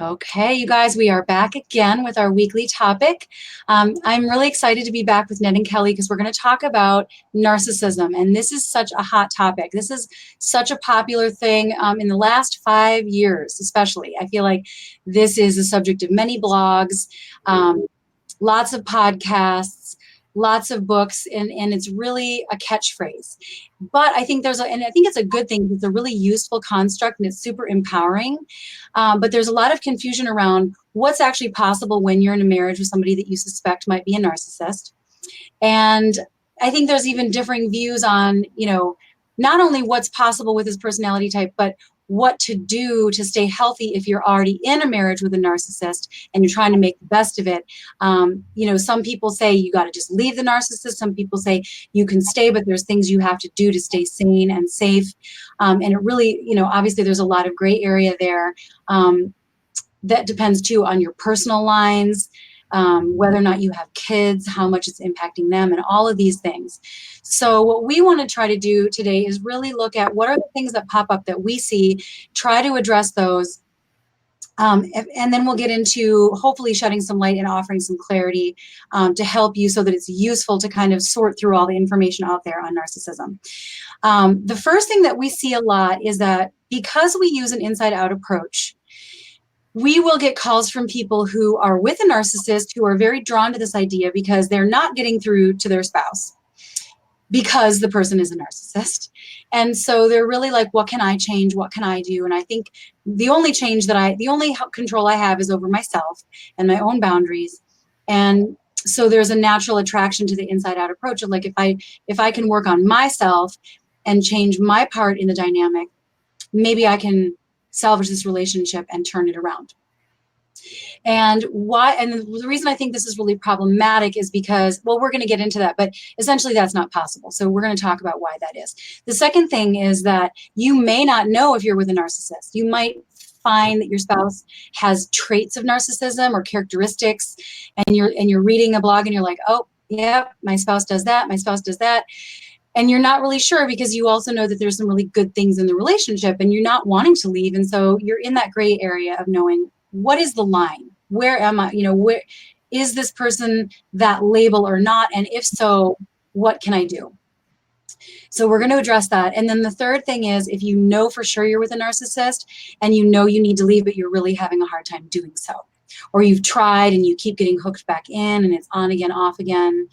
Okay, you guys, we are back again with our weekly topic. I'm really excited to be back with Ned and Kelly because we're going to talk about narcissism. And this is such a hot topic. This is such a popular thing in the last 5 years, especially. I feel like this is a subject of many blogs, lots of podcasts, lots of books, and it's really a catchphrase. But I think and I think it's a good thing. It's a really useful construct and it's super empowering. But there's a lot of confusion around what's actually possible when you're in a marriage with somebody that you suspect might be a narcissist. And I think there's even differing views on, not only what's possible with his personality type, but what to do to stay healthy if you're already in a marriage with a narcissist and you're trying to make the best of it. Some people say you got to just leave the narcissist. Some people say you can stay, but there's things you have to do to stay sane and safe. And it really, obviously there's a lot of gray area there. That depends too on your personal lines, whether or not you have kids, how much it's impacting them, and all of these things. So what we want to try to do today is really look at what are the things that pop up that we see, try to address those, and then we'll get into hopefully shedding some light and offering some clarity to help you so that it's useful to kind of sort through all the information out there on narcissism. The first thing that we see a lot is that because we use an inside-out approach, we will get calls from people who are with a narcissist who are very drawn to this idea because they're not getting through to their spouse because the person is a narcissist. And so they're really like, what can I change? What can I do? And I think the only control I have is over myself and my own boundaries. And so there's a natural attraction to the inside out approach of like, if I can work on myself and change my part in the dynamic, maybe I can salvage this relationship and turn it around. And the reason I think this is really problematic is because, well, we're going to get into that, but essentially that's not possible. So we're going to talk about why that is. The second thing is that you may not know if you're with a narcissist. You might find that your spouse has traits of narcissism or characteristics, and you're reading a blog and you're like, oh, yeah, my spouse does that, my spouse does that. And you're not really sure because you also know that there's some really good things in the relationship and you're not wanting to leave. And so you're in that gray area of knowing, what is the line? Where am I? Where is this person that label or not? And if so, what can I do? So we're going to address that. And then the third thing is, if you know for sure you're with a narcissist and you know you need to leave, but you're really having a hard time doing so, or you've tried and you keep getting hooked back in and it's on again, off again,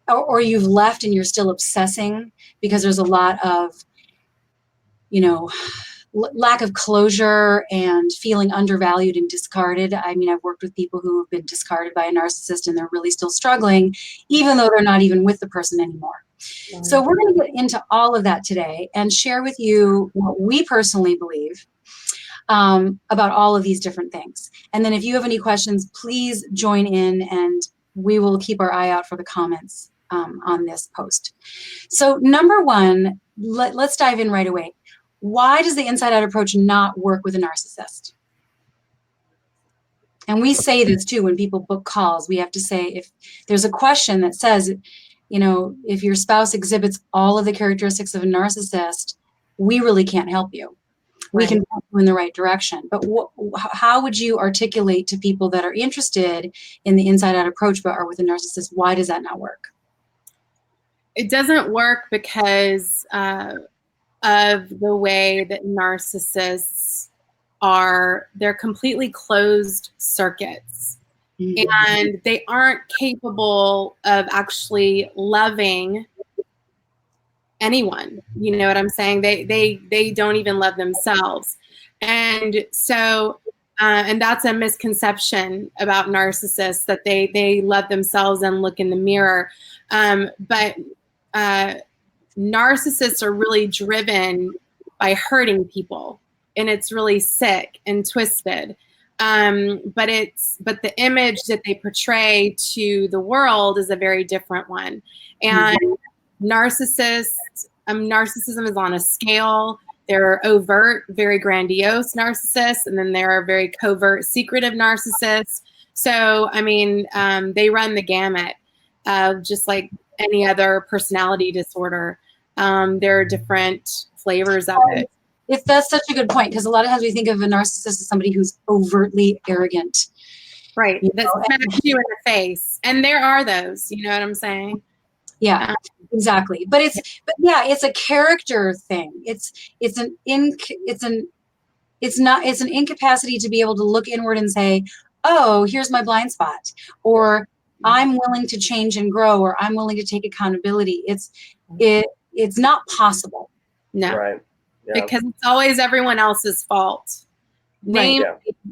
or you've left and you're still obsessing because there's a lot of, lack of closure and feeling undervalued and discarded. I mean, I've worked with people who have been discarded by a narcissist and they're really still struggling, even though they're not even with the person anymore. Yeah. So we're going to get into all of that today and share with you what we personally believe about all of these different things. And then if you have any questions, please join in and we will keep our eye out for the comments on this post. So number one, let's dive in right away. Why does the inside out approach not work with a narcissist? And we say this too when people book calls. We have to say, if there's a question that says, if your spouse exhibits all of the characteristics of a narcissist, we really can't help you. We can help you in the right direction. But how would you articulate to people that are interested in the inside out approach but are with a narcissist, why does that not work? It doesn't work because of the way that narcissists they're completely closed circuits. Mm-hmm. And they aren't capable of actually loving anyone. You know what I'm saying? They don't even love themselves. And so, and that's a misconception about narcissists, that they love themselves and look in the mirror. But narcissists are really driven by hurting people, and it's really sick and twisted. But the image that they portray to the world is a very different one. And narcissism is on a scale. There are overt, very grandiose narcissists, and then there are very covert, secretive narcissists. So, I mean, they run the gamut, just like any other personality disorder. There are different flavors of it. if that's such a good point, because a lot of times we think of a narcissist as somebody who's overtly arrogant. Right. You That know? smacks you in the face. And there are those, you know what I'm saying? Yeah, exactly. But it's a character thing. It's an incapacity to be able to look inward and say, oh, here's my blind spot, or I'm willing to change and grow, or I'm willing to take accountability. It's not possible. No. Right. Yeah. Because it's always everyone else's fault. Right. Name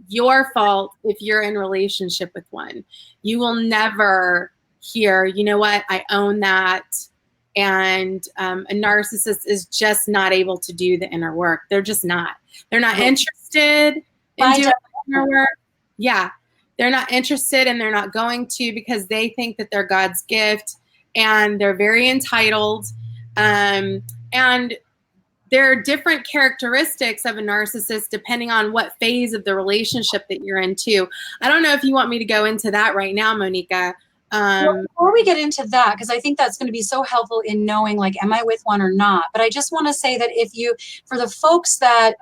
your fault if you're in relationship with one. You will never hear, you know what, I own that. And a narcissist is just not able to do the inner work. They're just not. They're not interested in doing the inner work. Yeah. They're not interested, and they're not going to, because they think that they're God's gift, and they're very entitled. And there are different characteristics of a narcissist depending on what phase of the relationship that you're into. I don't know if you want me to go into that right now, Monika. Well, before we get into that, because I think that's going to be so helpful in knowing, like, am I with one or not? But I just want to say that for the folks that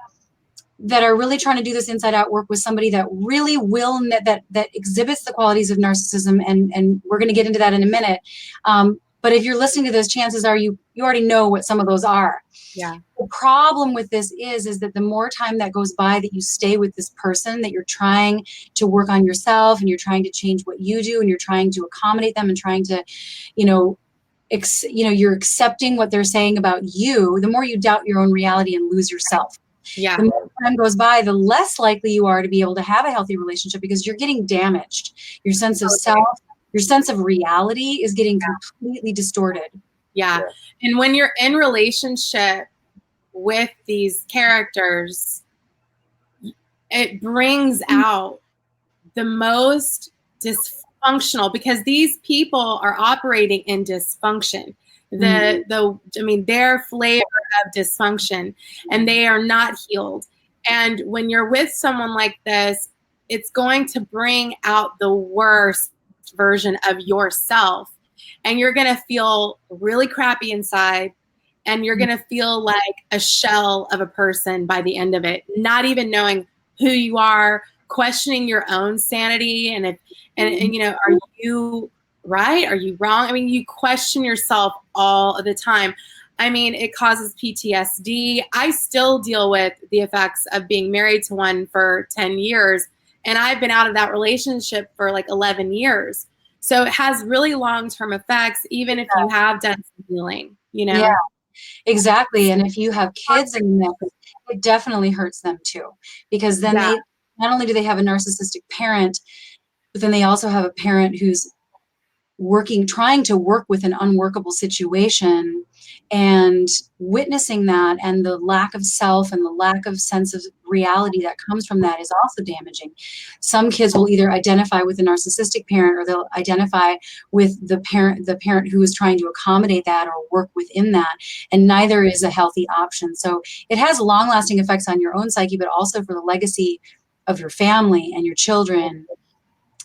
are really trying to do this inside out work with somebody that really that exhibits the qualities of narcissism, and we're going to get into that in a minute. But if you're listening to this, chances are you already know what some of those are. Yeah. The problem with this is that the more time that goes by that you stay with this person, that you're trying to work on yourself, and you're trying to change what you do, and you're trying to accommodate them, and trying to, you're accepting what they're saying about you, the more you doubt your own reality and lose yourself. Yeah. The more time goes by, the less likely you are to be able to have a healthy relationship, because you're getting damaged. Your sense of self, your sense of reality is getting completely distorted. Yeah. And when you're in relationship with these characters, it brings out the most dysfunctional, because these people are operating in dysfunction. Their flavor of dysfunction, and they are not healed. And when you're with someone like this, it's going to bring out the worst version of yourself, and you're going to feel really crappy inside, and you're going to feel like a shell of a person by the end of it, not even knowing who you are, questioning your own sanity, and are you right? Are you wrong? I mean, you question yourself all of the time. I mean, it causes PTSD. I still deal with the effects of being married to one for 10 years, and I've been out of that relationship for like 11 years. So it has really long-term effects, even if you have done some healing, Yeah, exactly. And if you have kids in the mix, it definitely hurts them too, because then they not only do they have a narcissistic parent, but then they also have a parent who's trying to work with an unworkable situation, and witnessing that, and the lack of self and the lack of sense of reality that comes from that is also damaging. Some kids will either identify with a narcissistic parent, or they'll identify with the parent who is trying to accommodate that or work within that, and neither is a healthy option. So it has long-lasting effects on your own psyche, but also for the legacy of your family and your children,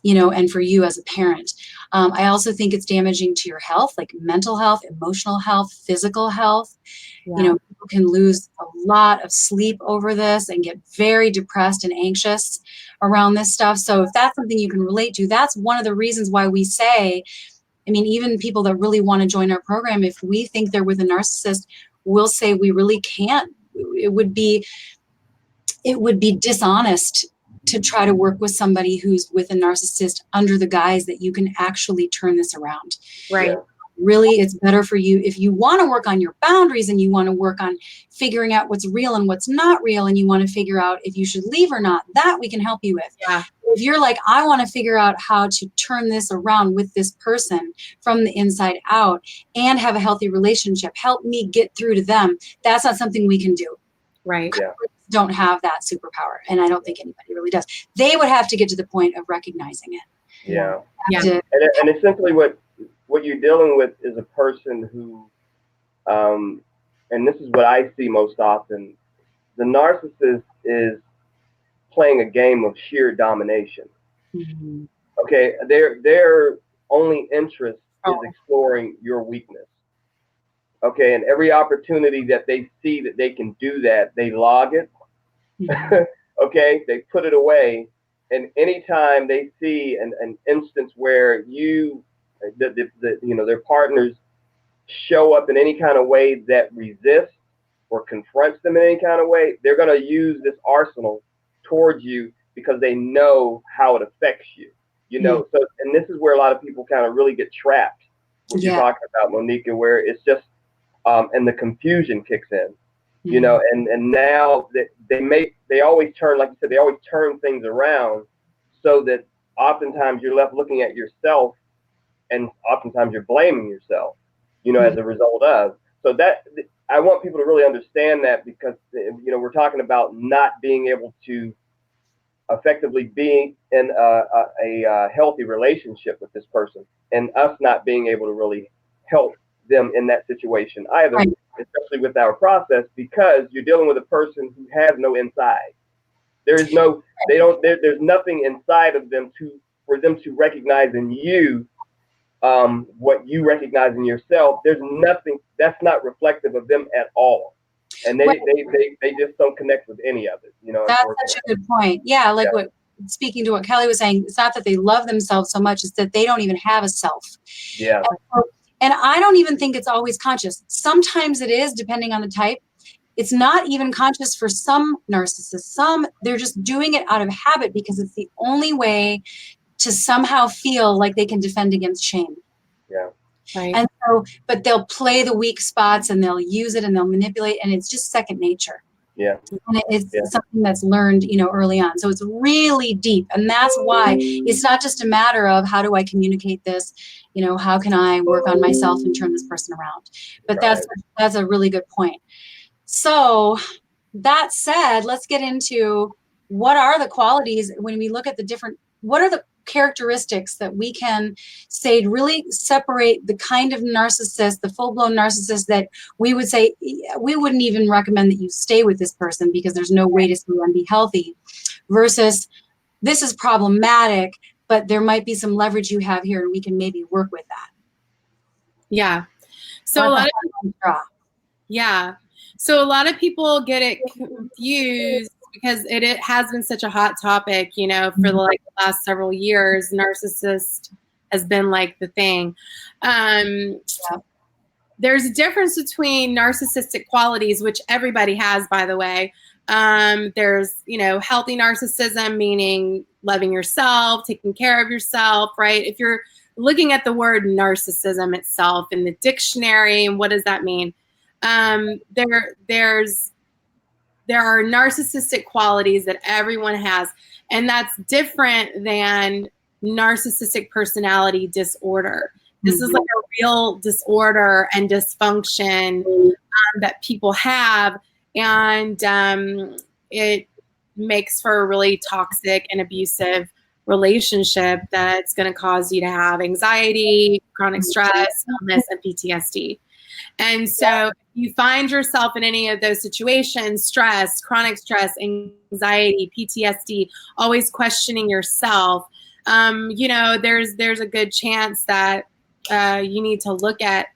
and for you as a parent. I also think it's damaging to your health, like mental health, emotional health, physical health. People can lose a lot of sleep over this and get very depressed and anxious around this stuff. So if that's something you can relate to, that's one of the reasons why we say, I mean, even people that really want to join our program, if we think they're with a narcissist, we'll say we really can't. It would be dishonest to try to work with somebody who's with a narcissist under the guise that you can actually turn this around. Right. Really, it's better for you if you want to work on your boundaries, and you want to work on figuring out what's real and what's not real, and you want to figure out if you should leave or not, that we can help you with. Yeah. If you're like, I want to figure out how to turn this around with this person from the inside out and have a healthy relationship, help me get through to them, that's not something we can do. Right. Yeah. Don't have that superpower, and I don't think anybody really does. They would have to get to the point of recognizing it. Yeah. Yeah. And essentially what you're dealing with is a person who, and this is what I see most often, the narcissist is playing a game of sheer domination. Mm-hmm. Okay, their only interest is exploring your weakness. Okay, and every opportunity that they see that they can do that, they log it. Okay, they put it away. And anytime they see an instance where their partners show up in any kind of way that resists or confronts them in any kind of way, they're going to use this arsenal towards you because they know how it affects you. So, and this is where a lot of people kind of really get trapped. What you're talking about, Monika, where it's just and the confusion kicks in. And now that they always turn, like you said, they always turn things around so that oftentimes you're left looking at yourself, and oftentimes you're blaming yourself, as a result of. So that I want people to really understand that, because we're talking about not being able to effectively be in a healthy relationship with this person, and us not being able to really help them in that situation either, especially with our process, because you're dealing with a person who has no inside. There's nothing inside of them for them to recognize in you what you recognize in yourself. There's nothing that's not reflective of them at all. And they just don't connect with any of it, That's such a good point. Yeah, like speaking to what Kelly was saying, it's not that they love themselves so much, it's that they don't even have a self. Yeah. And I don't even think it's always conscious. Sometimes it is, depending on the type. It's not even conscious for some narcissists. Some, they're just doing it out of habit because it's the only way to somehow feel like they can defend against shame. Yeah. Right. And so, but they'll play the weak spots and they'll use it and they'll manipulate, and it's just second nature. Yeah. And it's something that's learned, early on. So it's really deep. And that's why it's not just a matter of how do I communicate this, how can I work on myself and turn this person around? But that's a really good point. So that said, let's get into what are the qualities when we look at what are the characteristics that we can say really separate the kind of narcissist, the full-blown narcissist that we would say, we wouldn't even recommend that you stay with this person because there's no way to see and be healthy, versus this is problematic, but there might be some leverage you have here and we can maybe work with that. Yeah. So a lot of people get it confused because it has been such a hot topic, for the last several years. Narcissist has been like the thing. There's a difference between narcissistic qualities, which everybody has, by the way. There's, healthy narcissism, meaning loving yourself, taking care of yourself, right? If you're looking at the word narcissism itself in the dictionary, what does that mean? There are narcissistic qualities that everyone has, and that's different than narcissistic personality disorder. This is like a real disorder and dysfunction that people have, and it makes for a really toxic and abusive relationship that's going to cause you to have anxiety, chronic stress, illness, and PTSD. And so if you find yourself in any of those situations, stress, chronic stress, anxiety, PTSD, always questioning yourself, there's a good chance that you need to look at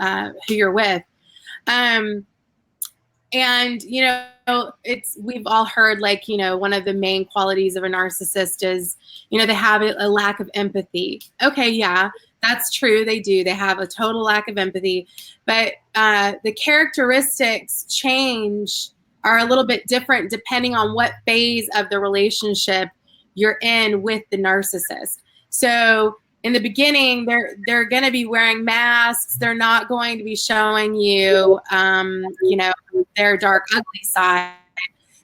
who you're with. We've all heard, one of the main qualities of a narcissist is, they have a lack of empathy. Okay, yeah, that's true. They do. They have a total lack of empathy. But the characteristics are a little bit different depending on what phase of the relationship you're in with the narcissist. So in the beginning, they're going to be wearing masks. They're not going to be showing you, their dark, ugly side.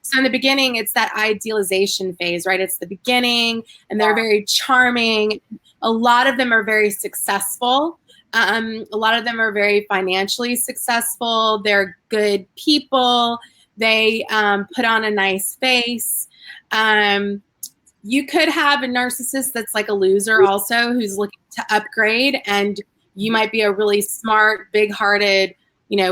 So in the beginning, it's that idealization phase, right? It's the beginning, and they're very charming. A lot of them are very successful. A lot of them are very financially successful. They're good people. They put on a nice face. You could have a narcissist that's like a loser also, who's looking to upgrade, and you might be a really smart, big-hearted,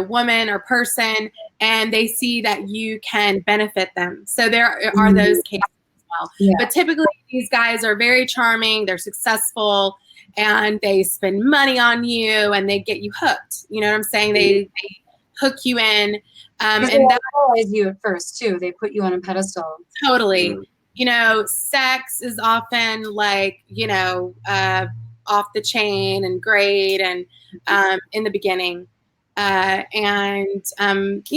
woman or person, and they see that you can benefit them. So there are those cases as well. Yeah. But typically these guys are very charming, they're successful, and they spend money on you and they get you hooked. You know what I'm saying? They hook you in. And And that idolize you at first too. They put you on a pedestal. totally, you know, sex is often like, you know, off the chain and great and in the beginning. You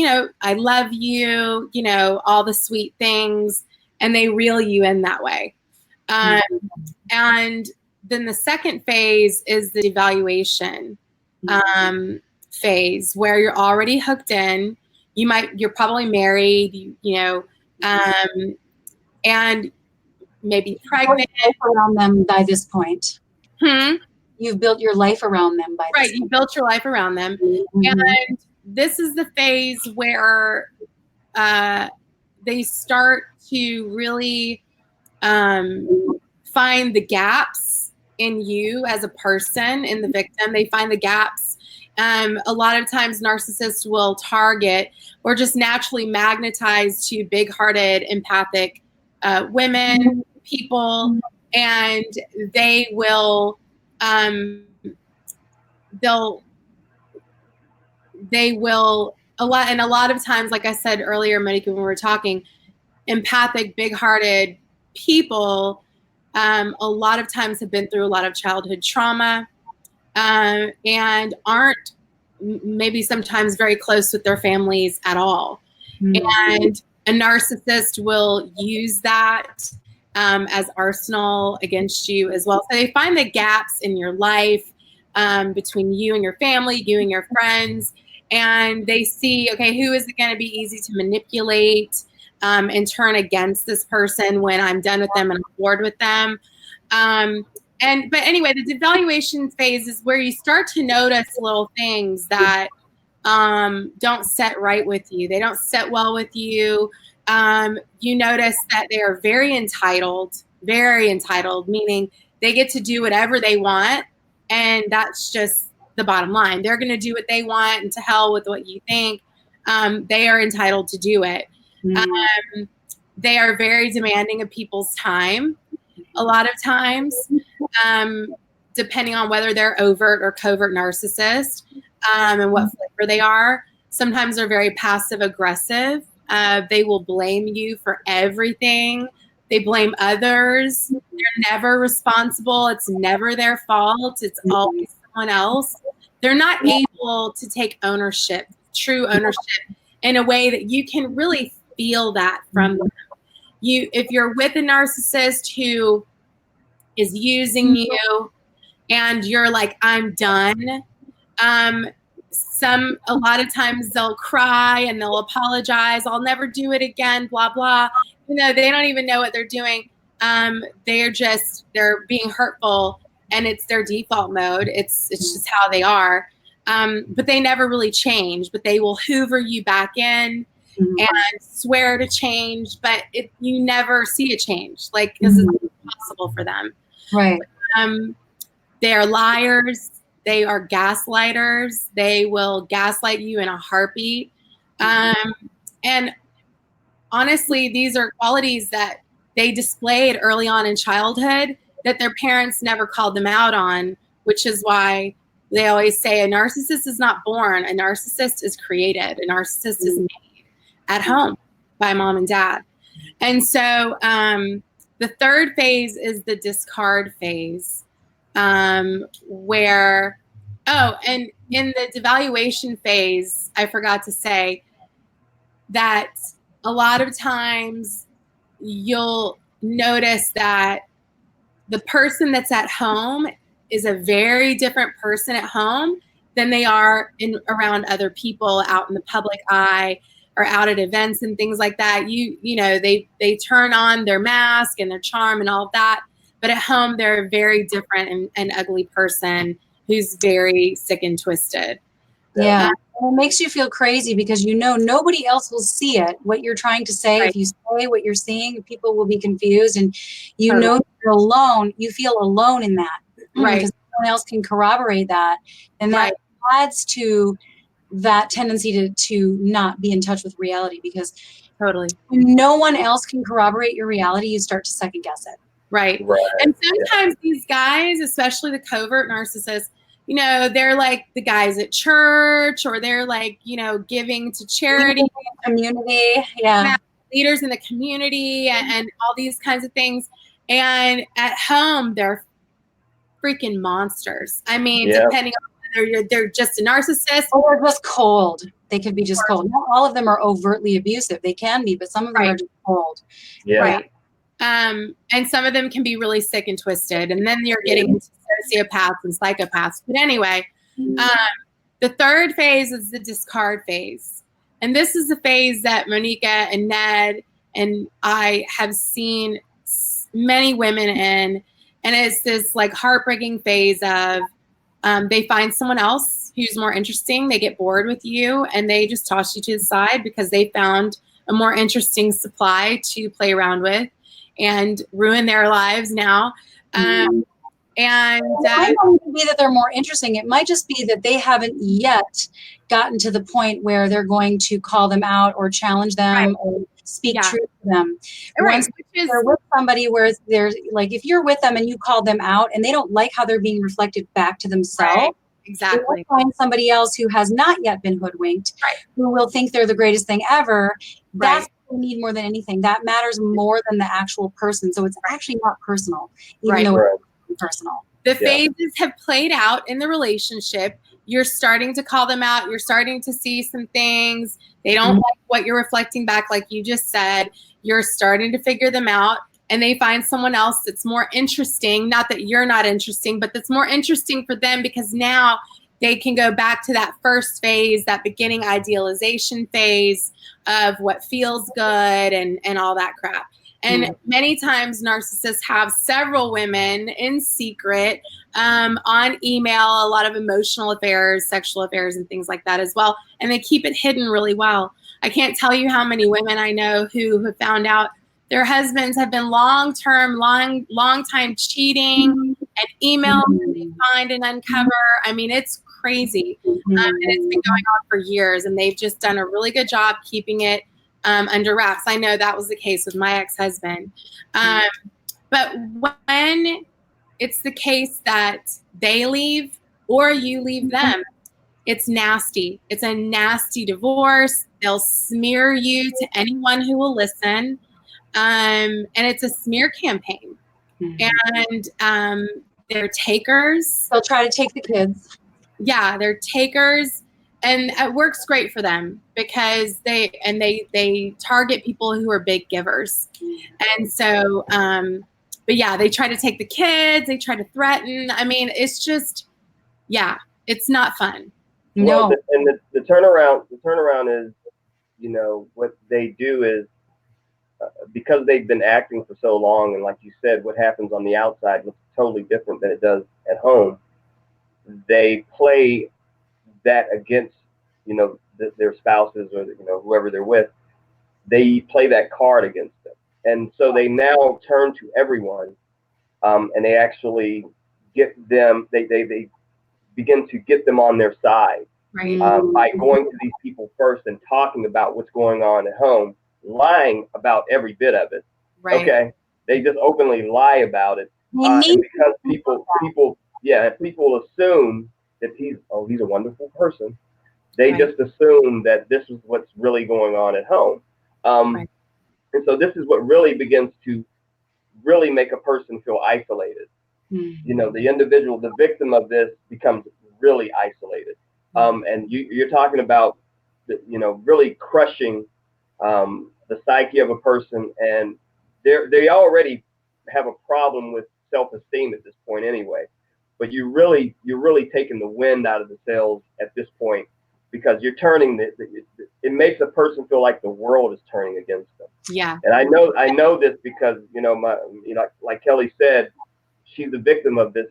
know, I love you, you know, all the sweet things, and they reel you in that way. And then the second phase is the devaluation phase, where you're already hooked in. You're probably married, you know, and maybe pregnant. Around them by this point. You've built your life around them by this point. You built your life around them. And this is the phase where they start to really find the gaps in you as a person, in the victim. They find the gaps. A lot of times narcissists will target or just naturally magnetize to big-hearted, empathic women, people, and they will a lot of times, like I said earlier, Monika, when we were talking, empathic, big-hearted people a lot of times have been through a lot of childhood trauma and aren't maybe sometimes very close with their families at all. And a narcissist will use that as arsenal against you as well. So they find the gaps in your life between you and your family, you and your friends, and they see, okay, who is it going to be easy to manipulate and turn against this person when I'm done with them and I'm bored with them. But anyway, the devaluation phase is where you start to notice little things that don't set right with you. They don't set well with you. You notice that they are very entitled, meaning they get to do whatever they want. And that's just the bottom line. They're going to do what they want, and to hell with what you think. They are entitled to do it. They are very demanding of people's time a lot of times, depending on whether they're overt or covert narcissist and what flavor they are. Sometimes they're very passive aggressive. They will blame you for everything. They blame others. They're never responsible. It's never their fault. It's always someone else. They're not able to take ownership, true ownership, in a way that you can really feel that from them. If you're with a narcissist who is using you and you're like, I'm done, a lot of times they'll cry and they'll apologize. I'll never do it again, blah, blah. You know, they don't even know what they're doing. They're being hurtful, and it's their default mode. It's just how they are. But they never really change, but they will hoover you back in and swear to change, but you never see a change, like, because it's impossible for them. Right. They are liars. They are gaslighters. They will gaslight you in a heartbeat. And honestly, these are qualities that they displayed early on in childhood that their parents never called them out on, which is why they always say a narcissist is not born. A narcissist is created. A narcissist is made at home by mom and dad. And so the third phase is the discard phase, and in the devaluation phase, I forgot to say that a lot of times you'll notice that the person that's at home is a very different person at home than they are around other people out in the public eye or out at events and things like that. You know, they turn on their mask and their charm and all of that, but at home they're a very different and ugly person who's very sick and twisted. Yeah. It makes you feel crazy because you know nobody else will see it, what you're trying to say. Right. If you say what you're seeing, people will be confused, and you know you're alone. You feel alone in that. Right. Because no one else can corroborate that. And that adds to that tendency to not be in touch with reality, because totally when no one else can corroborate your reality, you start to second guess it. Right. And sometimes these guys, especially the covert narcissists, you know, they're like the guys at church, or they're like, you know, giving to charity, community, yeah, leaders in the community, and all these kinds of things. And at home, they're freaking monsters. I mean, depending on whether they're just a narcissist, or they're just cold. They could be just cold. Not all of them are overtly abusive. They can be, but some of them are just cold. Right. And some of them can be really sick and twisted. And then you're getting into sociopaths and psychopaths. But anyway, the third phase is the discard phase. And this is the phase that Monika and Ned and I have seen many women in. And it's this like heartbreaking phase of they find someone else who's more interesting. They get bored with you and they just toss you to the side because they found a more interesting supply to play around with and ruin their lives now. And it might not even be that they're more interesting. It might just be that they haven't yet gotten to the point where they're going to call them out or challenge them or speak truth to them. Once they're with somebody where there's like, if you're with them and you call them out and they don't like how they're being reflected back to themselves, exactly. They'll find somebody else who has not yet been hoodwinked, who will think they're the greatest thing ever. That's what we need more than anything. That matters more than the actual person. So it's actually not personal, even though it's personal. The phases have played out in the relationship. You're starting to call them out. You're starting to see some things. They don't like what you're reflecting back, like you just said. You're starting to figure them out. And they find someone else that's more interesting. Not that you're not interesting, but that's more interesting for them because now they can go back to that first phase, that beginning idealization phase of what feels good and all that crap. And many times narcissists have several women in secret on email, a lot of emotional affairs, sexual affairs, and things like that as well. And they keep it hidden really well. I can't tell you how many women I know who have found out their husbands have been long time cheating and emails that they find and uncover. I mean, it's crazy. And it's been going on for years, and they've just done a really good job keeping it under wraps. I know that was the case with my ex-husband. But when it's the case that they leave or you leave them, it's nasty. It's a nasty divorce. They'll smear you to anyone who will listen. And it's a smear campaign. And they're takers. They'll try to take the kids. Yeah, they're takers. And it works great for them because they target people who are big givers. And so, but yeah, they try to take the kids. They try to threaten. I mean, it's just, it's not fun. Well, and the turnaround is, you know, what they do is because they've been acting for so long, and like you said, what happens on the outside looks totally different than it does at home. They play that against, you know, their spouses or, you know, whoever they're with. They play that card against them, and so they now turn to everyone, and they actually get them. They begin to get them on their side by going to these people first and talking about what's going on at home, lying about every bit of it. Okay, they just openly lie about it, and because people assume that he's a wonderful person. They just assume that this is what's really going on at home. And so this is what really begins to really make a person feel isolated. You know, the individual, the victim of this becomes really isolated. And you're talking about, you know, really crushing the psyche of a person. And they already have a problem with self-esteem at this point anyway. But you're really taking the wind out of the sails at this point, because you're turning it makes a person feel like the world is turning against them. Yeah. And I know this because, you know, like Kelly said, she's a victim of this,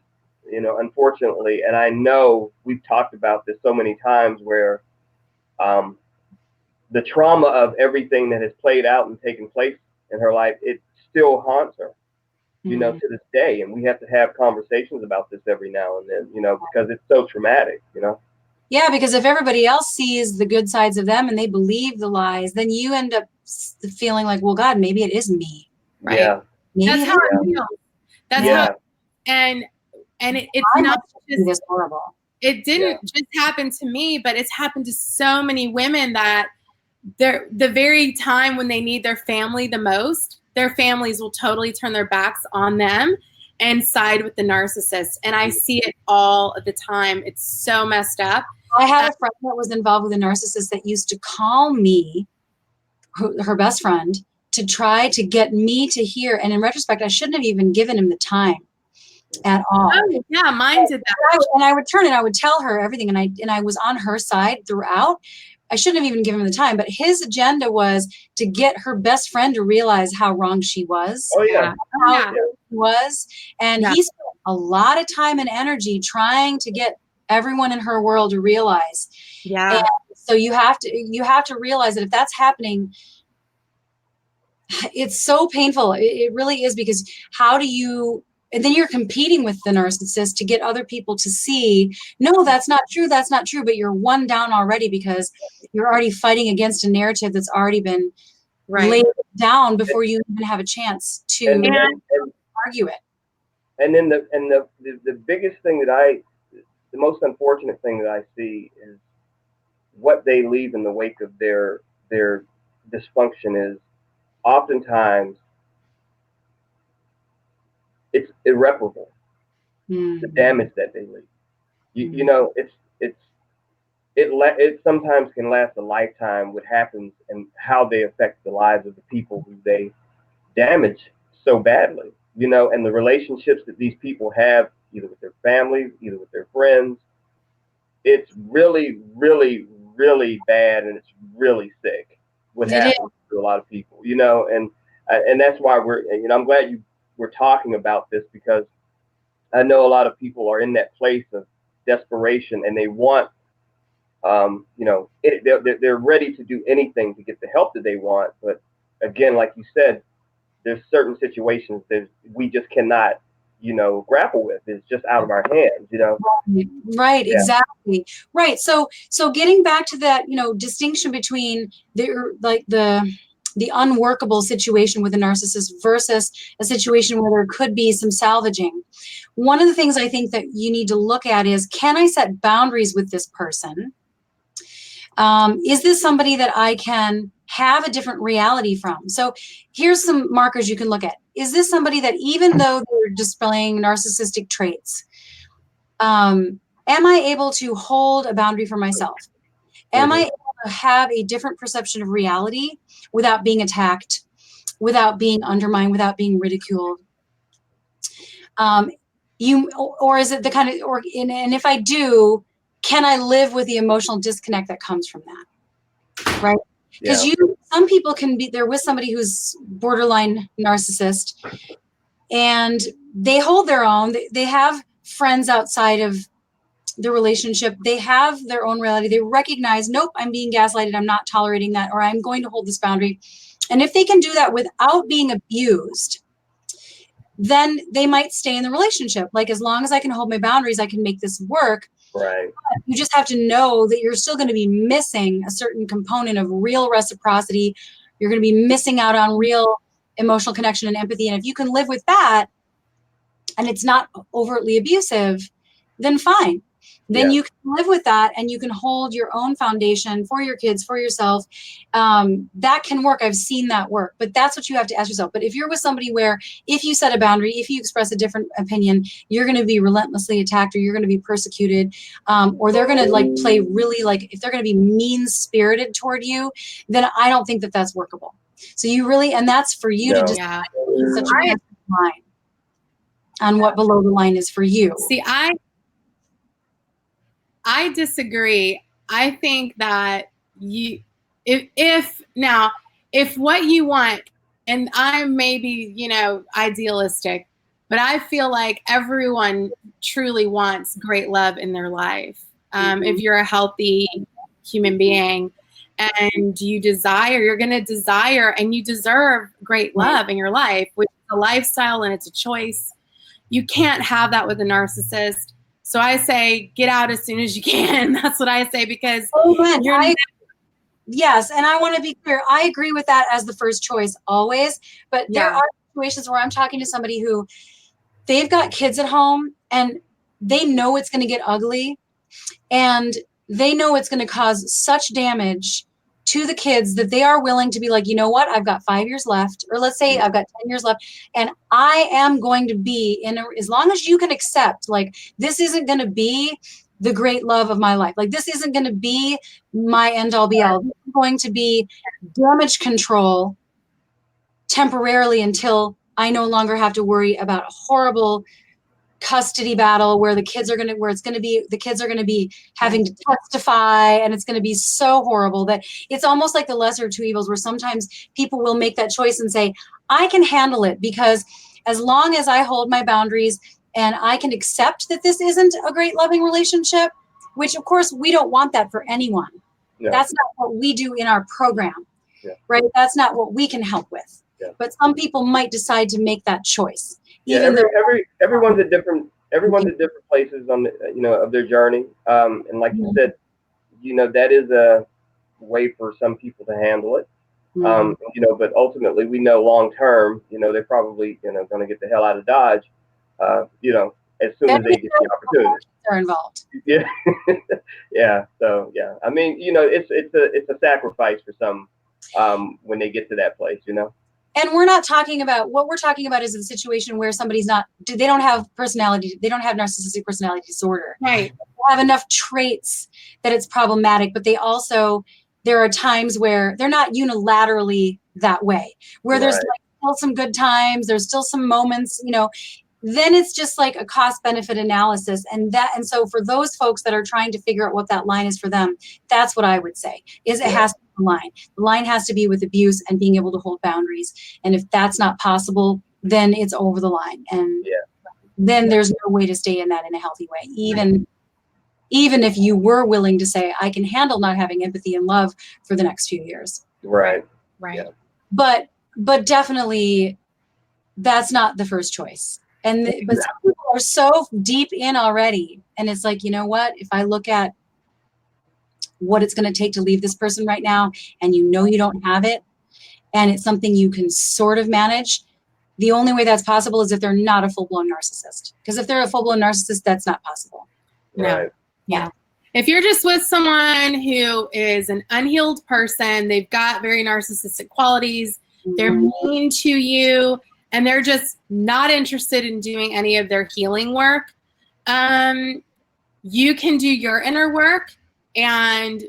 you know, unfortunately. And I know we've talked about this so many times where the trauma of everything that has played out and taken place in her life, it still haunts her, you know, to this day. And we have to have conversations about this every now and then, you know, because it's so traumatic, you know. Yeah, because if everybody else sees the good sides of them and they believe the lies, then you end up feeling like, well, God, maybe it is me. Right. Yeah. Maybe that's how it feels. That's how, and it's not just this horrible. It didn't just happen to me, but it's happened to so many women that the very time when they need their family the most, their families will totally turn their backs on them and side with the narcissist. And I see it all the time. It's so messed up. I had a friend that was involved with a narcissist that used to call me, her best friend, to try to get me to hear. And in retrospect, I shouldn't have even given him the time at all. Oh, yeah, mine did that. And I would turn and I would tell her everything. And I was on her side throughout. I shouldn't have even given him the time, but his agenda was to get her best friend to realize how wrong she was. Oh, yeah. How he was. And he spent a lot of time and energy trying to get everyone in her world to realize. Yeah. And so you have to realize that if that's happening, it's so painful. It really is, because how do you, and then you're competing with the narcissist to get other people to see, no, that's not true. That's not true. But you're one down already because you're already fighting against a narrative that's already been laid down before you even have a chance to argue it. And then the biggest thing the most unfortunate thing that I see is what they leave in the wake of their dysfunction is oftentimes it's irreparable. The damage that they leave. You know, it sometimes can last a lifetime. What happens and how they affect the lives of the people who they damage so badly. You know, and the relationships that these people have, either with their families, either with their friends, it's really, really, really bad, and it's really sick what happens to a lot of people. You know, and that's why I'm glad we're talking about this, because I know a lot of people are in that place of desperation, and they want, they're ready to do anything to get the help that they want. But again, like you said, there's certain situations that we just cannot, grapple with. It's just out of our hands, Right, exactly. Right. So getting back to that, distinction between the unworkable situation with a narcissist versus a situation where there could be some salvaging. One of the things I think that you need to look at is, can I set boundaries with this person? Is this somebody that I can have a different reality from? So here's some markers you can look at. Is this somebody that, even though they're displaying narcissistic traits, am I able to hold a boundary for myself? Am I able to have a different perception of reality without being attacked, without being undermined, without being ridiculed? Or is it the kind of, and if I do, can I live with the emotional disconnect that comes from that? Right? Because some people can be there with somebody who's borderline narcissist, and they hold their own. They have friends outside of the relationship. They have their own reality. They recognize, nope, I'm being gaslighted. I'm not tolerating that, or I'm going to hold this boundary. And if they can do that without being abused, then they might stay in the relationship. Like, as long as I can hold my boundaries, I can make this work. Right. But you just have to know that you're still going to be missing a certain component of real reciprocity. You're going to be missing out on real emotional connection and empathy. And if you can live with that, and it's not overtly abusive, then fine. Then you can live with that, and you can hold your own foundation for your kids, for yourself. That can work. I've seen that work. But that's what you have to ask yourself. But if you're with somebody where, if you set a boundary, if you express a different opinion, you're going to be relentlessly attacked, or you're going to be persecuted, or they're going to play really, if they're going to be mean-spirited toward you, then I don't think that that's workable. So you really, and that's for you to decide such a line on what below the line is for you. See, I disagree. I think that if what you want, and I'm maybe, idealistic, but I feel like everyone truly wants great love in their life. If you're a healthy human being and you're going to desire, and you deserve great love in your life, which is a lifestyle and it's a choice. You can't have that with a narcissist. So I say, get out as soon as you can. That's what I say, because yes, and I want to be clear. I agree with that as the first choice always. But there are situations where I'm talking to somebody who they've got kids at home and they know it's going to get ugly, and they know it's going to cause such damage to the kids that they are willing to be like, you know what, I've got 5 years left, or let's say I've got 10 years left, and I am going to be as long as you can accept, like, this isn't going to be the great love of my life. Like, this isn't going to be my end all be all. This is going to be damage control temporarily until I no longer have to worry about a horrible custody battle where the kids are the kids are going to be having to testify, and it's going to be so horrible that it's almost like the lesser of two evils, where sometimes people will make that choice and say, I can handle it, because as long as I hold my boundaries and I can accept that this isn't a great loving relationship, which of course we don't want that for anyone. Yeah. That's not what we do in our program, right? That's not what we can help with. Yeah. But some people might decide to make that choice. Yeah, everyone's at different places on the, of their journey. And like you said, that is a way for some people to handle it. But ultimately we know long term, they're probably, going to get the hell out of Dodge, as soon as they get the opportunity. They're involved. Yeah. Yeah. So, yeah, I mean, it's a sacrifice for some, when they get to that place, And we're not talking about, what we're talking about is a situation where somebody's they don't have personality, they don't have narcissistic personality disorder. Right. They have enough traits that it's problematic, but there are times where they're not unilaterally that way, where there's like still some good times, there's still some moments, then it's just like a cost benefit analysis. And so for those folks that are trying to figure out what that line is for them, that's what I would say, is it has to be the line. The line has to be with abuse and being able to hold boundaries. And if that's not possible, then it's over the line. And then there's no way to stay in that in a healthy way. Even if you were willing to say, I can handle not having empathy and love for the next few years. Right. Yeah. But definitely that's not the first choice. But some people are so deep in already, and it's like, you know what? If I look at what it's going to take to leave this person right now, and you don't have it, and it's something you can sort of manage, the only way that's possible is if they're not a full-blown narcissist. Because if they're a full-blown narcissist, that's not possible. Right. Yeah. If you're just with someone who is an unhealed person, they've got very narcissistic qualities, they're mean to you, and they're just not interested in doing any of their healing work, you can do your inner work and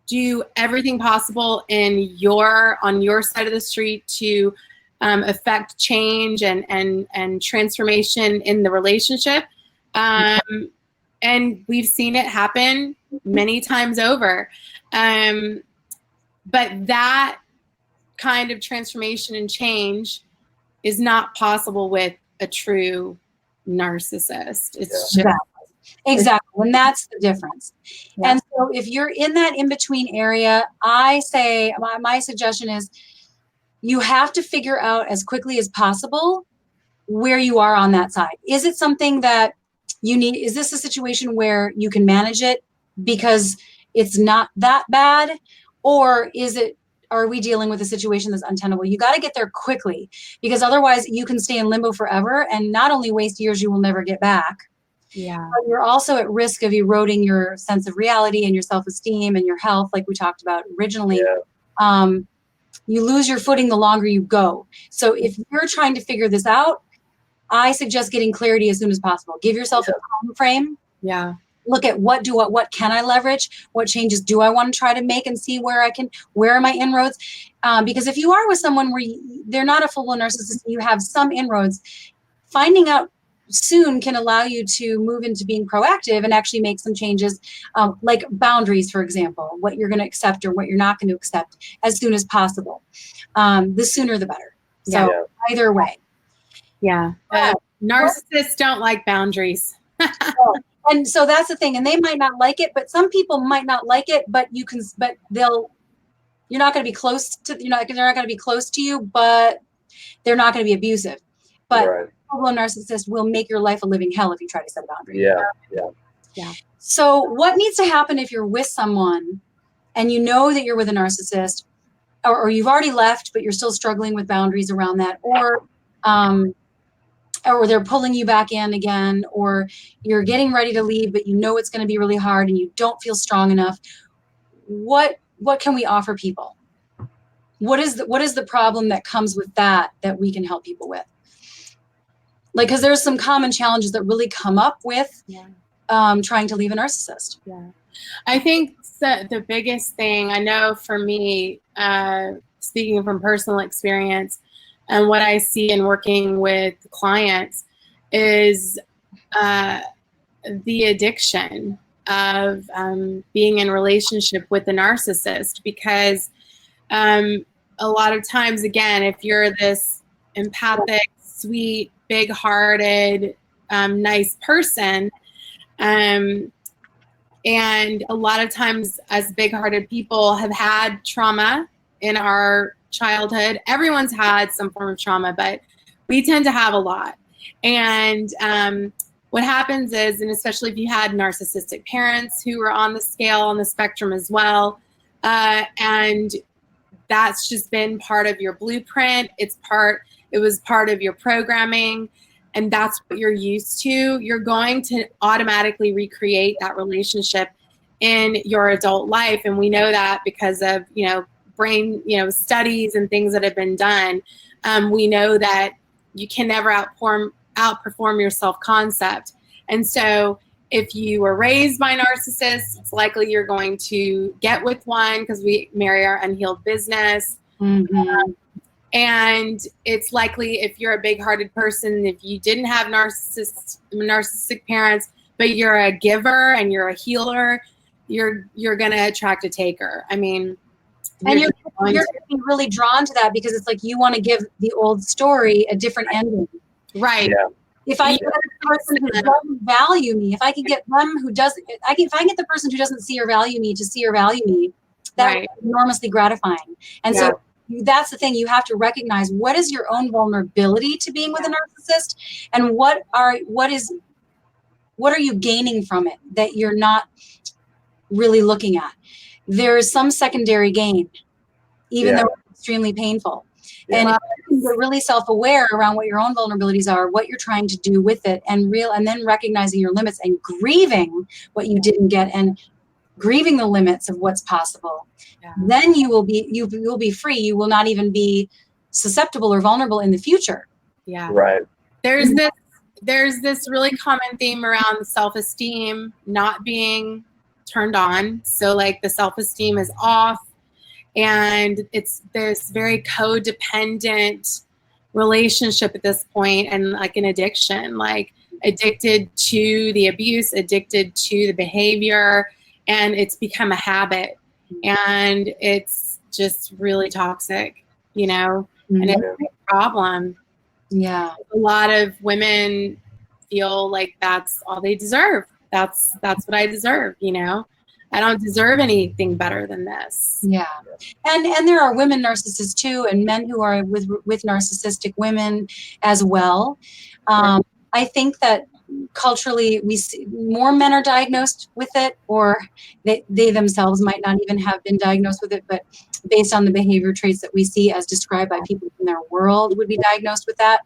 do everything possible on your side of the street to affect change and transformation in the relationship. And we've seen it happen many times over. But that kind of transformation and change is not possible with a true narcissist. It's just exactly. And that's the difference. Yeah. And so if you're in that in-between area, I say, my suggestion is you have to figure out as quickly as possible where you are on that side. Is it something that you need? Is this a situation where you can manage it because it's not that bad? Or are we dealing with a situation that's untenable? You got to get there quickly, because otherwise you can stay in limbo forever and not only waste years you will never get back. Yeah. But you're also at risk of eroding your sense of reality and your self-esteem and your health, like we talked about originally. Yeah. You lose your footing the longer you go. So if you're trying to figure this out, I suggest getting clarity as soon as possible. Give yourself a time frame. Yeah. Look at what can I leverage? What changes do I want to try to make, and see where are my inroads? Because if you are with someone where they're not a full-blown narcissist, you have some inroads, finding out soon can allow you to move into being proactive and actually make some changes, like boundaries, for example, what you're going to accept or what you're not going to accept as soon as possible. The sooner the better. So either way. Yeah. Narcissists don't like boundaries. And so that's the thing. And they might not like it, but some people might not like it, but you're not going to be close to, they're not going to be close to you, but they're not going to be abusive. But a full-blown narcissist will make your life a living hell if you try to set a boundary. Yeah. So what needs to happen if you're with someone and you know that you're with a narcissist, or you've already left, but you're still struggling with boundaries around that, or or they're pulling you back in again, or you're getting ready to leave, but you know it's going to be really hard and you don't feel strong enough. What can we offer people? What is the problem that comes with that we can help people with? Like, because there's some common challenges that really come up with trying to leave a narcissist. Yeah. I think the biggest thing, I know for me, speaking from personal experience and what I see in working with clients, is the addiction of being in relationship with a narcissist. Because a lot of times, again, if you're this empathic, sweet, big-hearted, nice person, and a lot of times as big-hearted people have had trauma in our childhood. Everyone's had some form of trauma, but we tend to have a lot. And what happens is, and especially if you had narcissistic parents who were on the scale, on the spectrum as well, and that's just been part of your blueprint. It was part of your programming, and that's what you're used to. You're going to automatically recreate that relationship in your adult life. And we know that because of, brain, studies and things that have been done. We know that you can never outperform your self-concept. And so if you were raised by narcissists, it's likely you're going to get with one, because we marry our unhealed business. Mm-hmm. And it's likely, if you're a big-hearted person, if you didn't have narcissistic parents, but you're a giver and you're a healer, you're going to attract a taker. I mean, and you're going to be really drawn to that, because it's like you want to give the old story a different ending. Right. Yeah. If I get a person who doesn't value me, if I can get them who doesn't, if I can get the person who doesn't see or value me to see or value me, that's enormously gratifying. And so that's the thing. You have to recognize what is your own vulnerability to being with a narcissist, and what are you gaining from it that you're not really looking at. There is some secondary gain, even though it's extremely painful. And if you're really self-aware around what your own vulnerabilities are, what you're trying to do with it, and then recognizing your limits and grieving what you didn't get, and grieving the limits of what's possible, then you will be free. You will not even be susceptible or vulnerable in the future. Yeah. Right. There's this really common theme around self-esteem not being turned on. So like the self-esteem is off, and it's this very codependent relationship at this point, and like an addiction, like addicted to the abuse, addicted to the behavior, and it's become a habit, and it's just really toxic, and it's a big problem. Yeah. A lot of women feel like that's all they deserve. That's what I deserve, I don't deserve anything better than this. Yeah. And there are women narcissists too, and men who are with narcissistic women as well. I think that culturally we see more men are diagnosed with it, or they themselves might not even have been diagnosed with it, but based on the behavior traits that we see as described by people in their world would be diagnosed with that.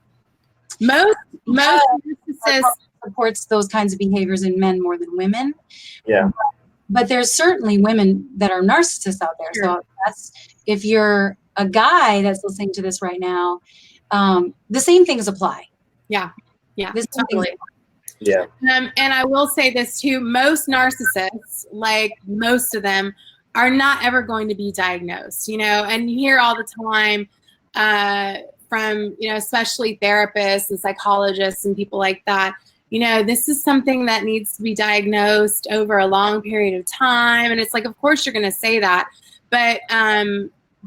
Most narcissists supports those kinds of behaviors in men more than women. Yeah. But there's certainly women that are narcissists out there. So if you're a guy that's listening to this right now, the same things apply. Yeah. Totally. Yeah. And I will say this too, most narcissists, like most of them, are not ever going to be diagnosed, and you hear all the time from, especially therapists and psychologists and people like that, this is something that needs to be diagnosed over a long period of time. And it's like, of course you're going to say that, but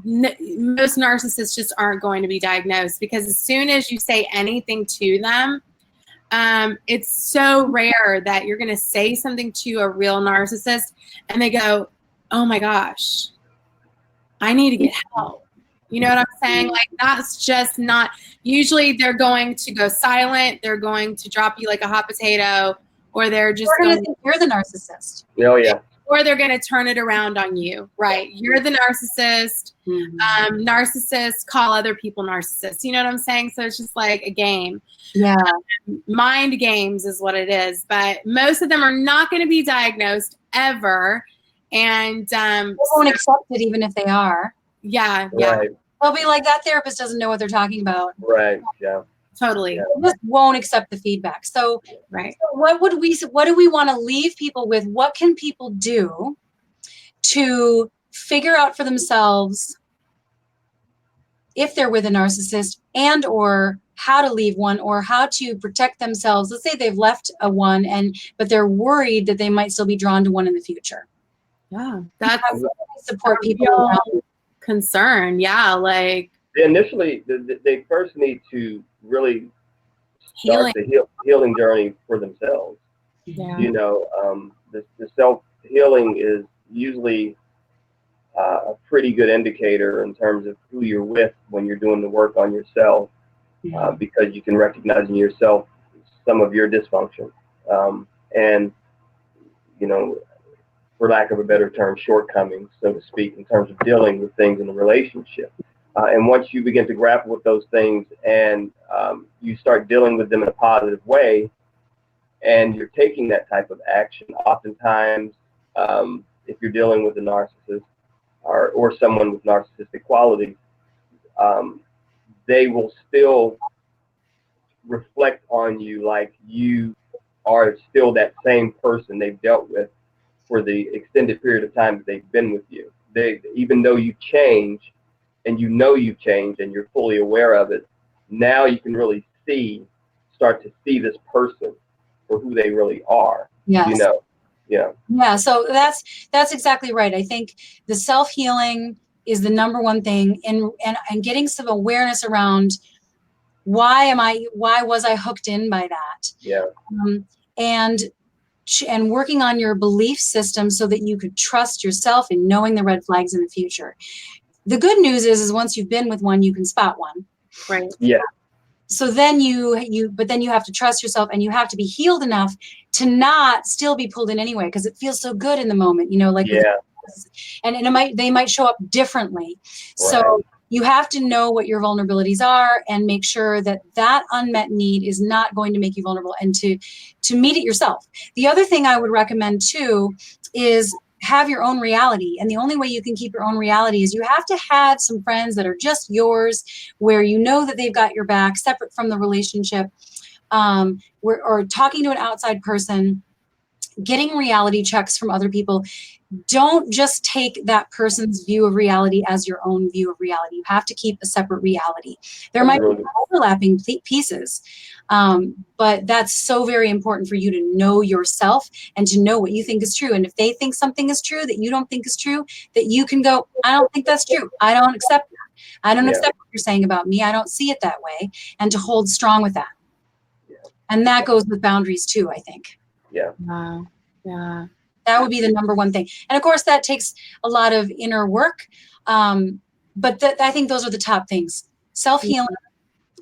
most narcissists just aren't going to be diagnosed, because as soon as you say anything to them, it's so rare that you're going to say something to a real narcissist and they go, oh my gosh, I need to get help. You know what I'm saying? Like, that's just not, usually they're going to go silent. They're going to drop you like a hot potato, or they're just going to think you're the narcissist. Oh, yeah. or they're going to turn it around on you. Right. You're the narcissist. Narcissists call other people narcissists. You know what I'm saying? So it's just like a game. Yeah. Mind games is what it is. But most of them are not going to be diagnosed ever. And they won't accept it even if they are. Yeah. Right. They'll be like, that therapist doesn't know what they're talking about. Right. Yeah. Totally. Yeah. They just won't accept the feedback. So right. What do we want to leave people with? What can people do to figure out for themselves if they're with a narcissist, and or how to leave one, or how to protect themselves? Let's say they've left a one, but they're worried that they might still be drawn to one in the future. Yeah, that's support people around. Concern. Yeah, like initially they first need to really start the healing journey for themselves. Yeah. You know, the self-healing is usually a pretty good indicator in terms of who you're with when you're doing the work on yourself, because you can recognize in yourself some of your dysfunction, and, you know, for lack of a better term, shortcomings, so to speak, in terms of dealing with things in a relationship. And once you begin to grapple with those things and you start dealing with them in a positive way, and you're taking that type of action, oftentimes, if you're dealing with a narcissist or someone with narcissistic qualities, they will still reflect on you like you are still that same person they've dealt with for the extended period of time that they've been with you. Even though you change, and you know you've changed and you're fully aware of it, now you can really start to see this person for who they really are. Yes. You know? Yeah. Yeah. So that's exactly right. I think the self-healing is the number one thing, and getting some awareness around why was I hooked in by that? Yeah. And working on your belief system so that you could trust yourself in knowing the red flags in the future. The good news is once you've been with one, you can spot one. Right. Yeah. So then you have to trust yourself, and you have to be healed enough to not still be pulled in anyway, because it feels so good in the moment, you know, like, yeah. And they might show up differently. Right. So you have to know what your vulnerabilities are and make sure that unmet need is not going to make you vulnerable, and to meet it yourself. The other thing I would recommend too is have your own reality. And the only way you can keep your own reality is you have to have some friends that are just yours, where you know that they've got your back, separate from the relationship, or talking to an outside person, getting reality checks from other people. Don't just take that person's view of reality as your own view of reality. You have to keep a separate reality. There might be overlapping pieces, but that's so very important for you to know yourself and to know what you think is true. And if they think something is true that you don't think is true, that you can go, I don't think that's true. I don't accept that. I don't accept what you're saying about me. I don't see it that way. And to hold strong with that. Yeah. And that goes with boundaries too, I think. Yeah. Yeah. That would be the number one thing. And of course, that takes a lot of inner work. But I think those are the top things: self-healing,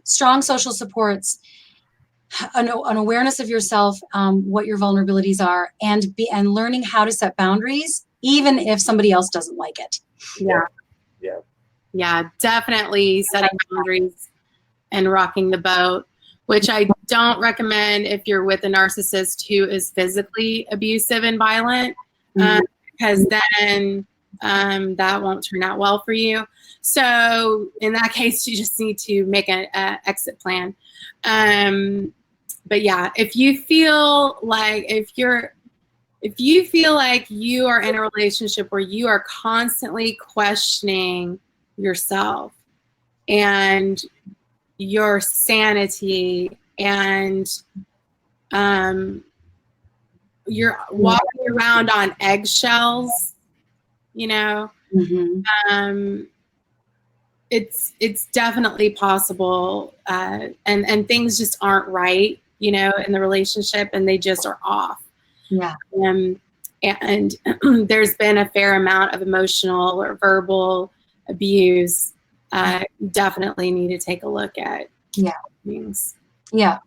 strong social supports, an awareness of yourself, what your vulnerabilities are, and learning how to set boundaries, even if somebody else doesn't like it. Yeah, definitely setting boundaries and rocking the boat, which I don't recommend if you're with a narcissist who is physically abusive and violent, because then that won't turn out well for you. So in that case, you just need to make an exit plan. But yeah, if you feel like you are in a relationship where you are constantly questioning yourself and your sanity, and you're walking around on eggshells, you know, it's definitely possible, and things just aren't right, you know, in the relationship, and they just are off. Yeah. And there's been a fair amount of emotional or verbal abuse. Definitely need to take a look at things. Yeah.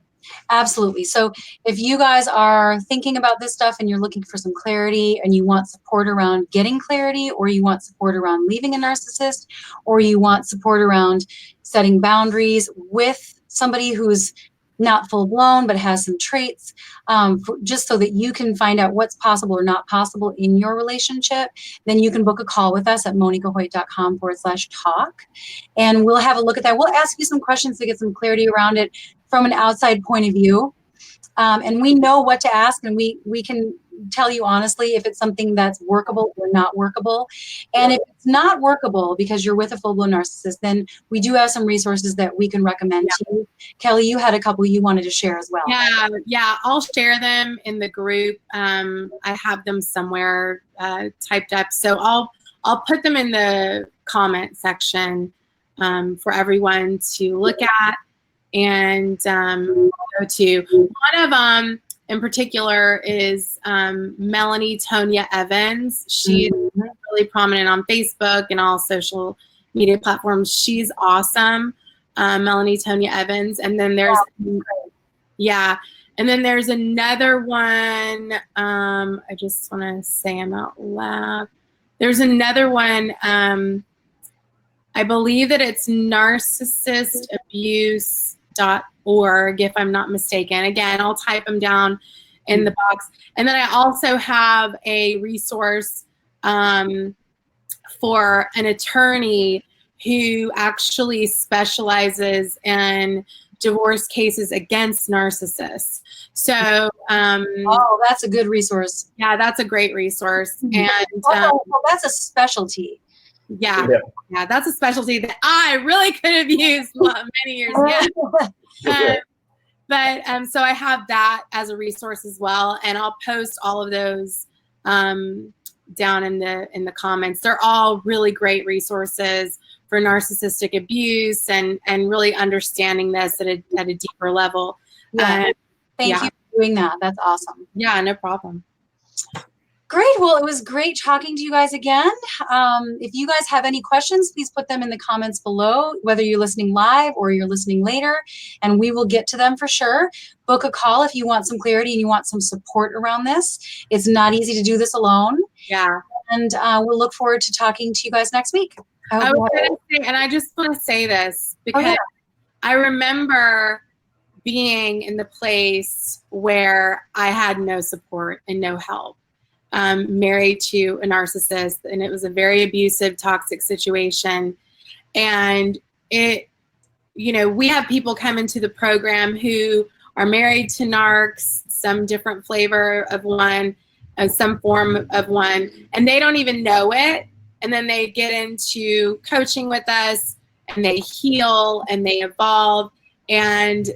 Absolutely. So if you guys are thinking about this stuff and you're looking for some clarity and you want support around getting clarity, or you want support around leaving a narcissist, or you want support around setting boundaries with somebody who's not full blown but has some traits, just so that you can find out what's possible or not possible in your relationship, then you can book a call with us at monikahoyt.com/talk. And we'll have a look at that. We'll ask you some questions to get some clarity around it from an outside point of view. And we know what to ask, and we can tell you honestly if it's something that's workable or not workable. And if it's not workable because you're with a full-blown narcissist, then we do have some resources that we can recommend to you. Kelly, you had a couple you wanted to share as well. Yeah, I'll share them in the group. I have them somewhere typed up, so I'll put them in the comment section for everyone to look at and go to. One of them in particular is Melanie Tonya Evans. She's really prominent on Facebook and all social media platforms. She's awesome, Melanie Tonya Evans. And then there's, and then there's another one. I just want to say them out loud. There's another one. I believe that it's narcissistabuse.org, if I'm not mistaken. Again, I'll type them down in the box. And then I also have a resource for an attorney who actually specializes in divorce cases against narcissists. So, oh, that's a good resource. Yeah, that's a great resource. And well, that's a specialty. Yeah, that's a specialty that I really could have used many years ago. So I have that as a resource as well, and I'll post all of those down in the comments. They're all really great resources for narcissistic abuse and really understanding this at a deeper level. Thank you for doing that. That's awesome. Yeah, no problem. Great. Well, it was great talking to you guys again. If you guys have any questions, please put them in the comments below, whether you're listening live or you're listening later, and we will get to them for sure. Book a call if you want some clarity and you want some support around this. It's not easy to do this alone. Yeah. And we'll look forward to talking to you guys next week. I just want to say this because I remember being in the place where I had no support and no help. Married to a narcissist, and it was a very abusive, toxic situation. And we have people come into the program who are married to narcs, some different flavor of one, some form of one, and they don't even know it. And then they get into coaching with us, and they heal, and they evolve, and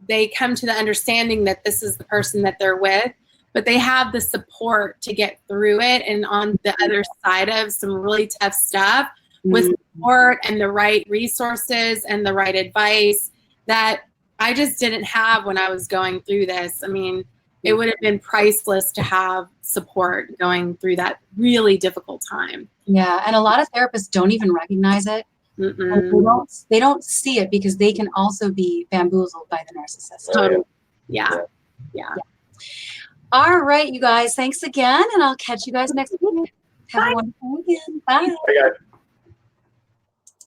they come to the understanding that this is the person that they're with. But they have the support to get through it, and on the other side of some really tough stuff with support and the right resources and the right advice that I just didn't have when I was going through this. I mean, it would have been priceless to have support going through that really difficult time. Yeah, and a lot of therapists don't even recognize it. They don't see it because they can also be bamboozled by the narcissist. Totally. Yeah. All right, you guys. Thanks again, and I'll catch you guys next week. Have a wonderful weekend. Bye. Bye, guys.